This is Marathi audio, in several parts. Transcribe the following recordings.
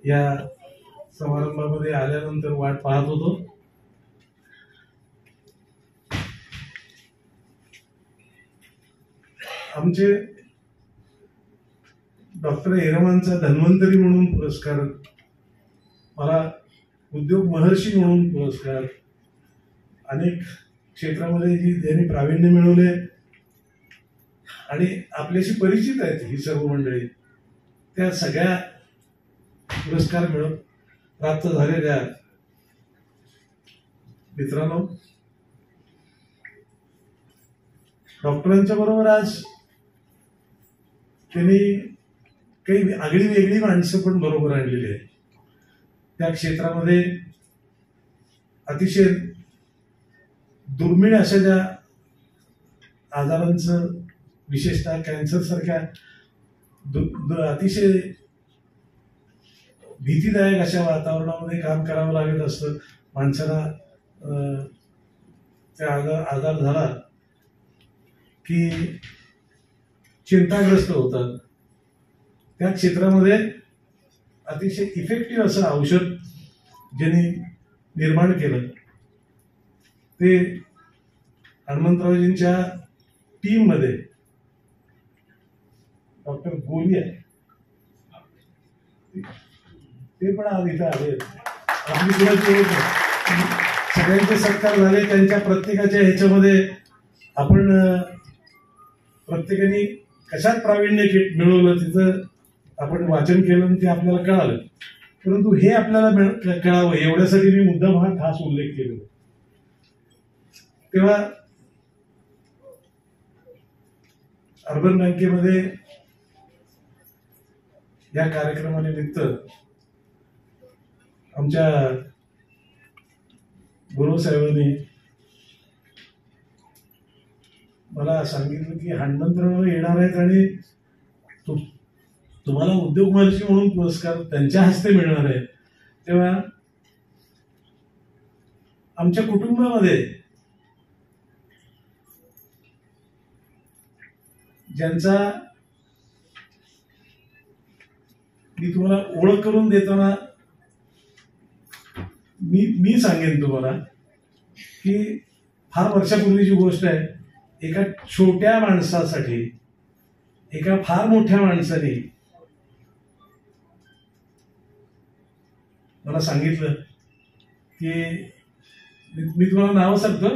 या समारंभामध्ये आल्यानंतर वाट पाहत होतो. आमचे डॉक्टर एरमानचा धन्वंतरी म्हणून पुरस्कार, मला उद्योग महर्षी म्हणून पुरस्कार, अनेक क्षेत्रामध्ये जी त्यांनी प्रावीण्य मिळवले आणि आपल्याशी परिचित आहेत ही सर्व मंडळी, त्या सगळ्या पुरस्कार मिळवून प्राप्त झालेल्या मित्रांनो, डॉक्टरांच्या बरोबर आज त्यांनी काही आगळी वेगळी माणसं पण बरोबर आणलेली आहेत. त्या क्षेत्रामध्ये अतिशय दुर्मिळ अशा ज्या आजारांचं, विशेषतः कॅन्सर सारख्या अतिशय भीतीदायक अशा वातावरणामध्ये काम करावं लागत असतं माणसाला. त्या आजार झाला की चिंताग्रस्त होतात. त्या क्षेत्रामध्ये अतिशय इफेक्टिव्ह असं औषध ज्यांनी निर्माण केलं ते हनुमंतरावजींच्या टीम मध्ये डॉक्टर गोलिया, ते पण आज इथं आले. आपली कुणाची सगळ्यांचे सत्कार झाले. त्यांच्या प्रत्येकाच्या ह्याच्यामध्ये आपण प्रत्येकाने कशात प्रावीण्य मिळवलं तिथं आपण वाचन केलं आणि ते आपल्याला कळालं. परंतु हे आपल्याला कळावं एवढ्यासाठी मी मुद्दाम हा खास उल्लेख केला. तेव्हा अर्बन बँकेमध्ये या कार्यक्रमानिमित्त आमच्या गुरुसाहेबांनी मला सांगितलं की हनुमंतराव येणार आहेत आणि तुम्हाला उद्योग महर्षी म्हणून पुरस्कार त्यांच्या हस्ते मिळणार आहे. तेव्हा आमच्या कुटुंबामध्ये ज्यांचा मी तुम्हाला ओळख करून देताना मी सांगेन तुम्हाला की फार वर्षापूर्वीची गोष्ट आहे. एका छोट्या माणसासाठी एका फार मोठ्या माणसाने मला सांगितलं की मी तुम्हाला नाव सांगतो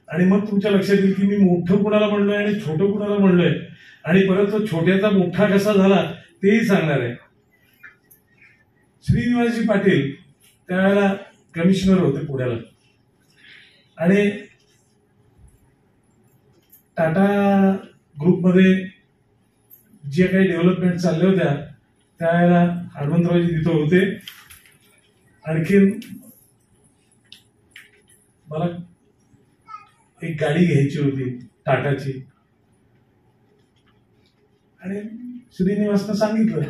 आणि मग तुमच्या लक्षात येईल की मी मोठं कुणाला म्हणलोय आणि छोटं कुणाला म्हणलोय आणि परत तो छोट्याचा मोठा कसा झाला तेही सांगणार आहे. श्रीनिवासजी पाटील त्यावेळेला कमिशनर होते पुण्याला आणि टाटा ग्रुपमध्ये जे काही डेव्हलपमेंट चालल्या होत्या त्यावेळेला हनुमंतरावजी तिथं होते. आणखीन मला एक गाडी घ्यायची होती टाटाची आणि श्रीनिवासनं सांगितलं,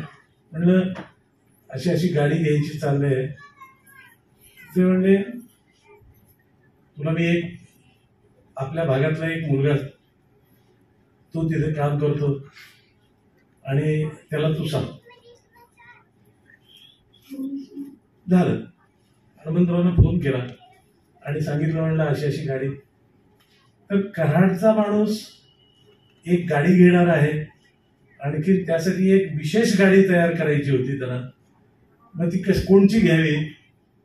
म्हणलं अशी अशी गाडी घ्यायची चाललंय. ते म्हणले तुला मी एक आपल्या भागातला एक मुलगा तो तिथे काम करतो आणि त्याला तू सांग. झालं. हनुमंतरावांना फोन केला आणि सांगितलं, म्हणलं अशी अशी गाडी. तर कराडचा माणूस एक गाडी घेणार आहे, आणखी त्यासाठी एक विशेष गाडी तयार करायची होती त्याला. मग ती कोणची घ्यावी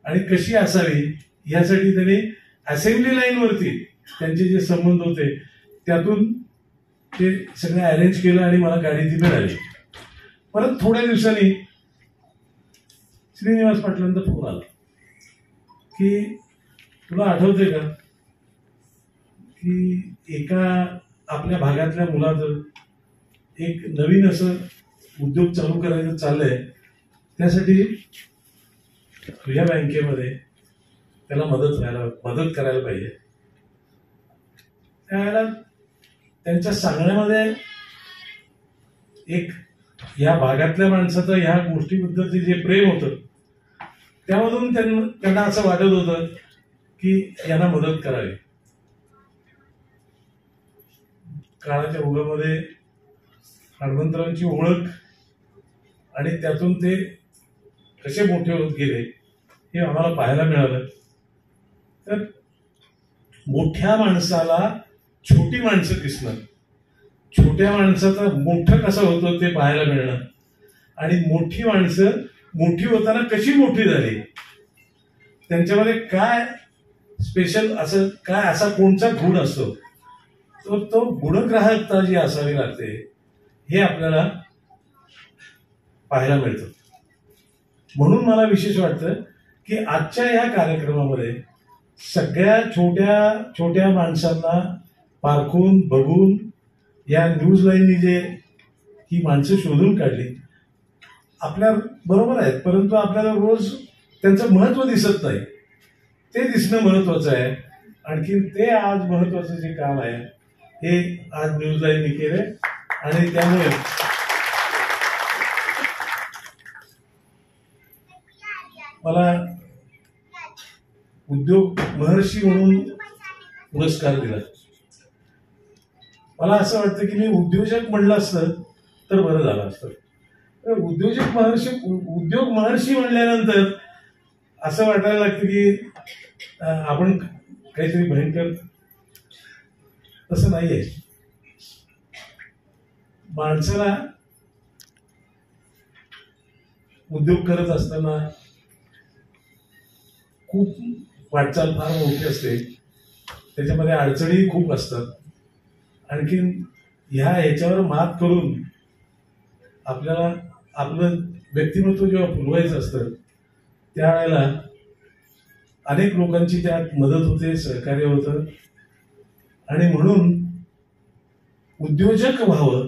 आणि कशी असावी यासाठी त्याने असेंब्ली लाईनवरती त्यांचे जे संबंध होते त्यातून ते सगळं अरेंज केलं आणि मला गाडी ती मिळाली. परत थोड्या दिवसांनी श्रीनिवास पाटलांचा फोन आला की तुला आठवते का की एका आपल्या भागातल्या मुलाचं एक नवीन असं उद्योग चालू करायचं चाललंय, त्यासाठी तुझ्या बँकेमध्ये त्याला मदत करायला पाहिजे. त्यावेळेला त्यांच्या सांगण्यामध्ये एक या भागातल्या माणसाचं ह्या गोष्टीबद्दलचे जे प्रेम होतं त्यामधून त्यांना असं वाटत होतं की यांना मदत करावी. काळाच्या ओघामध्ये हनुमंतरावांची ओळख आणि त्यातून ते कसे मोठे होत गेले हे आम्हाला पाहायला मिळालं. तर मोठ्या माणसाला छोटी माणसं दिसणं, छोट्या माणसाचं मोठं कसं होतं ते पाहायला मिळणं, आणि मोठी माणसं मोठी होताना कशी मोठी झाली, त्यांच्यामध्ये काय स्पेशल असं काय असा कोणता गुण असतो, तो गुणग्राहकता जी असावी लागते हे आपल्याला पाहायला मिळतं. म्हणून मला विशेष वाटतं की आजच्या या कार्यक्रमामध्ये सगळ्या छोट्या छोट्या माणसांना पारखून बघून या न्यूज लाईननी जे ही माणसं शोधून काढली आपल्या बरोबर आहेत, परंतु आपल्याला रोज त्यांचं महत्व दिसत नाही. ते दिसणं महत्वाचं आहे. आणखी ते आज महत्वाचं जे काम आहे हे आज न्यूज लाईननी केलंय. आणि त्यामुळे मला उद्योग महर्षी म्हणून पुरस्कार दिला. मला असं वाटतं की मी उद्योजक म्हणलं असतं तर बरं झालं असतं. उद्योजक महर्षी, उद्योग महर्षी म्हणल्यानंतर असं वाटायला लागतं की आपण काहीतरी भयंकर. तसं नाहीये. माणसाला उद्योग करत असताना खूप वाटचाल फार मोठी असते, त्याच्यामध्ये अडचणी खूप असतात. आणखीन ह्याच्यावर मात करून आपल्याला आपलं व्यक्तिमत्व जेव्हा फुलवायचं असतं त्यावेळेला अनेक लोकांची त्यात मदत होते, सहकार्य होतं. आणि म्हणून उद्योजक व्हावं.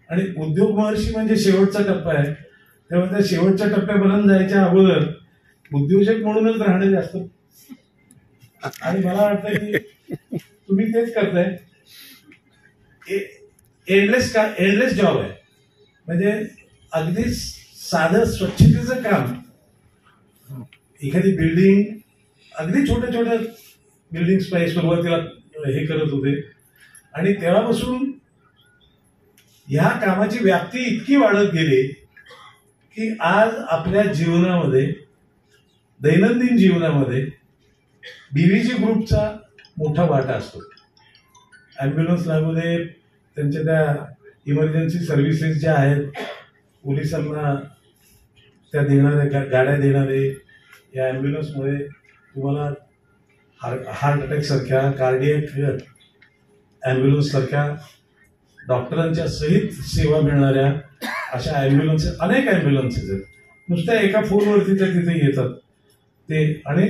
आणि उद्योग महर्षी म्हणजे शेवटचा टप्पा आहे, तेव्हा त्या शेवटच्या टप्प्यापर्यंत जायच्या अगोदर उद्योजक म्हणूनच राहणे जास्त. आणि मला वाटतं की तुम्ही तेच करताय. एंडलेस जॉब आहे. म्हणजे अगदी साधं स्वच्छतेचं काम, एखादी बिल्डिंग, अगदी छोट्या छोट्या बिल्डिंग्स पाहिजे सुरुवातीला हे करत होते. आणि तेव्हापासून ह्या कामाची व्याप्ती इतकी वाढत गेली की आज आपल्या जीवनामध्ये, दैनंदिन जीवनामध्ये बीव्हीजी ग्रुपचा मोठा वाटा असतो. ॲम्ब्युलन्स लागू दे, त्यांच्या त्या इमर्जन्सी सर्व्हिसेस ज्या आहेत, पोलिसांना त्या देणारे गाड्या देणारे, या ॲम्ब्युलन्समुळे तुम्हाला हार्ट अटॅक सारख्या, कार्डियक ॲम्ब्युलन्स सारख्या डॉक्टरांच्या सहित सेवा मिळणाऱ्या अशा ॲम्ब्युलन्सेस, अनेक ॲम्ब्युलन्सेस आहेत. नुसत्या एका फोनवरती त्या तिथे येतात ते. आणि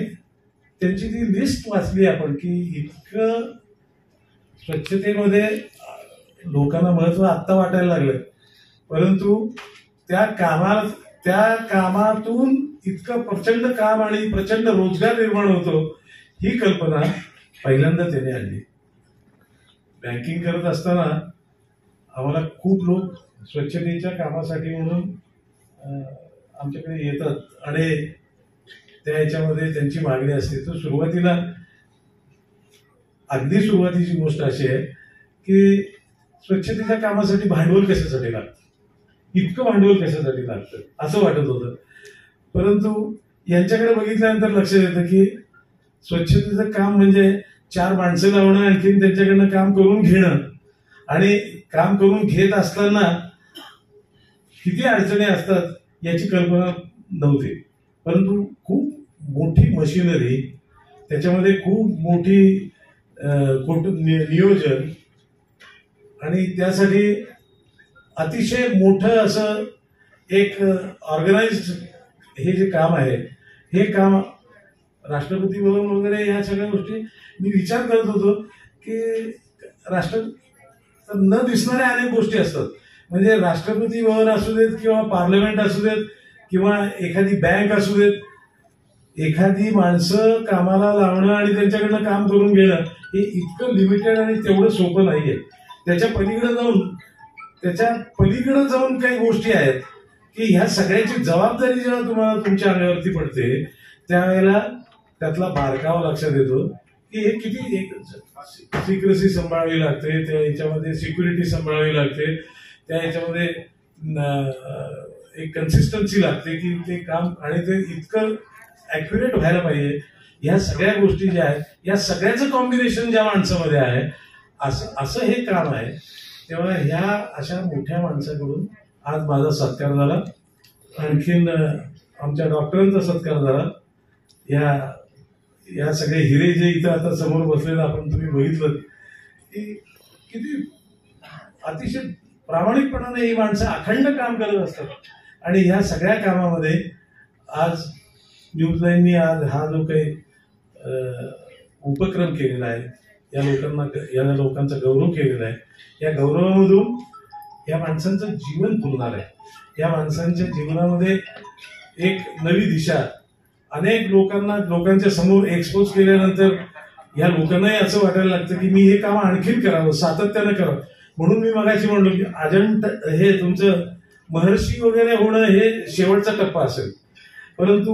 त्यांची ती लिस्ट वाचली आपण की इतकं स्वच्छतेमध्ये लोकांना महत्व आत्ता वाटायला लागलं, परंतु त्या कामातून इतकं प्रचंड काम आणि प्रचंड रोजगार निर्माण होतो ही कल्पना पहिल्यांदा त्याने आणली. बँकिंग करत असताना आम्हाला खूप लोक स्वच्छतेच्या कामासाठी म्हणून आमच्याकडे येतात आणि त्या ह्याच्यामध्ये त्यांची मागणी असते. तर सुरुवातीला, अगदी सुरुवातीची गोष्ट अशी आहे की स्वच्छतेच्या कामासाठी भांडवल कशासाठी लागतं, इतकं भांडवल कशासाठी लागतं असं वाटत होतं. परंतु यांच्याकडे बघितल्यानंतर लक्षात येतं की स्वच्छतेचं काम म्हणजे 4 माणसं लावणं, आणखीन त्यांच्याकडनं काम करून घेणं. आणि काम करून घेत असताना किती अडचणी असतात याची कल्पना नव्हती. परंतु खूप मोठी मशिनरी, त्याच्यामध्ये खूप मोठी नियोजन, आणि त्यासाठी अतिशय मोठं असं एक ऑर्गनाइज्ड हे जे काम आहे, हे काम राष्ट्रपती भवन वगैरे ह्या सगळ्या गोष्टी मी विचार करत होतो की न दिसणाऱ्या अनेक गोष्टी असतात. म्हणजे राष्ट्रपती भवन असू देत किंवा पार्लमेंट असू देत किंवा एखादी बँक असू देत, एखादी माणसं कामाला लावणं आणि त्यांच्याकडनं काम करून घेणं हे इतकं लिमिटेड आणि तेवढं सोपं नाहीये. त्याच्या पलीकडे जाऊन काही गोष्टी आहेत की ह्या सगळ्याची जबाबदारी जेव्हा तुम्हाला तुमच्या अंगावरती पडते त्यावेळेला त्यातला बारकावा लक्षात येतो की हे किती सिक्रेसी सांभाळावी लागते, त्या ह्याच्यामध्ये सिक्युरिटी सांभाळावी लागते, त्या ह्याच्यामध्ये एक कन्सिस्टन्सी लागते की ते काम आणि ते इतकं ॲक्युरेट व्हायला पाहिजे. ह्या सगळ्या गोष्टी ज्या आहेत या सगळ्याचं कॉम्बिनेशन ज्या माणसामध्ये आहे असं असं हे काम आहे. तेव्हा ह्या अशा मोठ्या माणसाकडून आज माझा सत्कार झाला. आणखीन आमच्या डॉक्टरांचा सत्कार झाला. या सगळे हिरे जे इथं आता समोर बसलेलं आपण तुम्ही बघितलं की किती अतिशय प्रामाणिकपणाने ही माणसं अखंड काम करत असतात. आणि ह्या सगळ्या कामामध्ये आज न्यूजलाईननी आज हा जो काही उपक्रम केलेला आहे, या लोकांचा गौरव केलेला आहे, या गौरवामधून या माणसांचं जीवन फुलणार आहे. या माणसांच्या जीवनामध्ये एक नवी दिशा अनेक लोकांच्या समोर एक्सपोज केल्यानंतर या लोकांनाही असं वाटायला लागतं की मी हे काम आणखीन करावं, सातत्यानं करावं. म्हणून मी मगाशी म्हणलो की अजंट हे तुमचं महर्षी वगैरे होणं हे शेवटचा टप्पा असेल, परंतु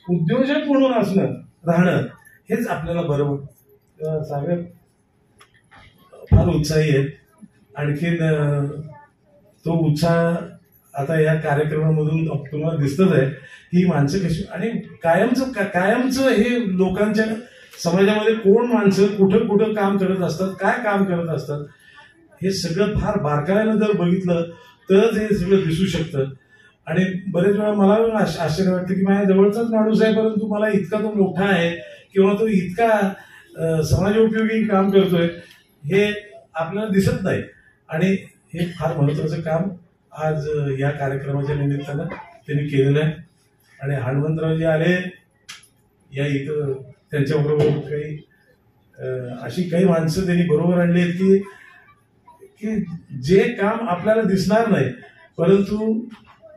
उद्योजक म्हणून राहणं हेच आपल्याला बरोबर. सागर फार उत्साही आहे. आणखीन तो उत्साह आता या कार्यक्रमामधून तुम्हाला दिसतच आहे की माणसं कशी आणि कायमचं हे लोकांच्या समाजामध्ये कोण माणसं कुठं कुठं काम करत असतात, काय काम करत असतात, हे सगळं फार बारकाईनं जर बघितलं तरच हे सगळं दिसू शकतं. आणि बरेच वेळा मला आश्चर्य वाटतं की माझ्या जवळचाच माणूस आहे, परंतु मला इतका तो मोठा आहे किंवा तो इतका समाजोपयोगी काम करतोय हे आपल्याला दिसत नाही. आणि हे फार महत्वाचं काम आज या कार्यक्रमाच्या निमित्तानं त्यांनी केलेलं आहे. आणि हनुमंतराव जे आले या इथं त्यांच्याबरोबर काही अशी काही माणसं त्यांनी बरोबर आणली आहेत की जे काम आपल्याला दिसणार नाही परंतु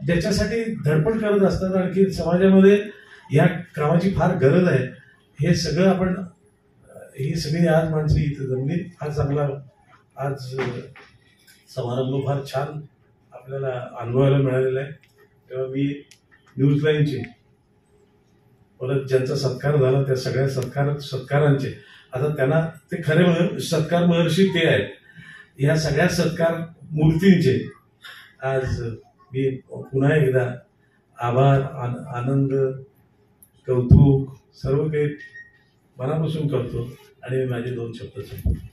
ज्याच्यासाठी धडपड करत असतात. आणखी समाजामध्ये या कामाची फार गरज आहे. हे सगळं ही सगळी आज माणसं इथं जमली. फार चांगला आज समारंभ फार छान आपल्याला अनुभवायला मिळालेला आहे. तेव्हा मी न्यूजलाईनचे परत ज्यांचा सत्कार झाला त्या सगळ्या सत्कारांचे आता त्यांना ते खरे सत्कार महर्षी ते आहेत. या सगळ्या सत्कार मूर्तींचे आज मी पुन्हा एकदा आभार, आनंद, कौतुक सर्व काही मनापासून करतो आणि माझे 2 शब्द सांगतो.